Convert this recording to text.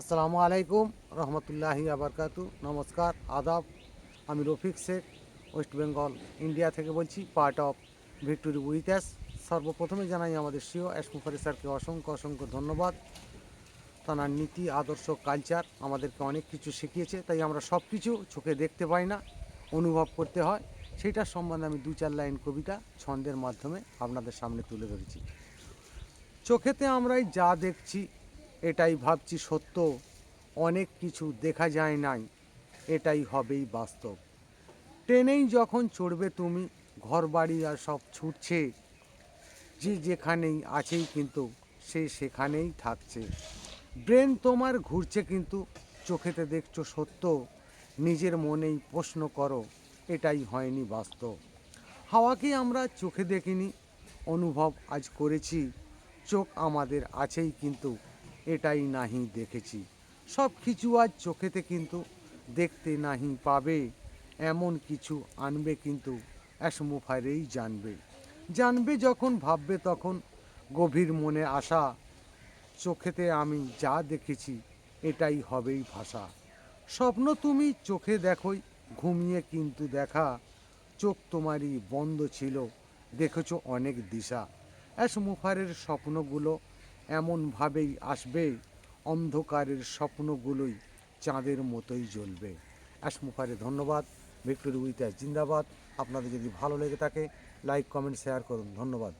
আসসালামু আলাইকুম রহমতুল্লাহি আবরকাতু। নমস্কার, আদাব। আমি রফিক শেখ, ওয়েস্ট বেঙ্গল ইন্ডিয়া থেকে বলছি, পার্ট অফ ভিক্টোরি উইথ। সর্বপ্রথমে জানাই আমাদের সিও মুফারি স্যারকে অসংখ্য অসংখ্য ধন্যবাদ। তাঁর নীতি, আদর্শ, কালচার আমাদেরকে অনেক কিছু শিখিয়েছে, তাই আমরা সব কিছু চোখে দেখতে পাই না, অনুভব করতে হয়। সেইটার সম্বন্ধে আমি দু চার লাইন কবিতা ছন্দের মাধ্যমে আপনাদের সামনে তুলে ধরেছি। চোখেতে আমরাই যা দেখছি এটাই ভাবছি সত্য, অনেক কিছু দেখা যায় নাই, এটাই হবেই বাস্তব। ট্রেনেই যখন চড়বে তুমি, ঘরবাড়ি আর সব ছুটছে, যে যেখানেই আছেই কিন্তু সে সেখানেই থাকছে। ব্রেন তোমার ঘুরছে কিন্তু চোখেতে দেখছো সত্য, নিজের মনেই প্রশ্ন করো, এটাই হয়নি বাস্তব। হাওয়াকে আমরা চোখে দেখিনি, অনুভব আজ করেছি, চোখ আমাদের আছেই কিন্তু এটাই নাহি দেখেছি। সব কিছু আজ চোখেতে কিন্তু দেখতে নাহি পাবে, এমন কিছু আনবে কিন্তু অ্যাসমোফারেই জানবে। জানবে যখন ভাববে তখন গভীর মনে আশা, চোখেতে আমি যা দেখেছি এটাই হবেই ভাষা। স্বপ্ন তুমি চোখে দেখোই, ঘুমিয়ে কিন্তু দেখা, চোখ তোমারই বন্ধ ছিল, দেখেছ অনেক দিশা। মুফারের স্বপ্নগুলো এমনভাবেই আসবে, অন্ধকারের স্বপ্নগুলোই চাঁদের মতোই জ্বলবে। মুফারে ধন্যবাদ। ভিক্টোরি উইথ জিন্দাবাদ। আপনাদের যদি ভালো লেগে থাকে লাইক, কমেন্ট, শেয়ার করুন। ধন্যবাদ।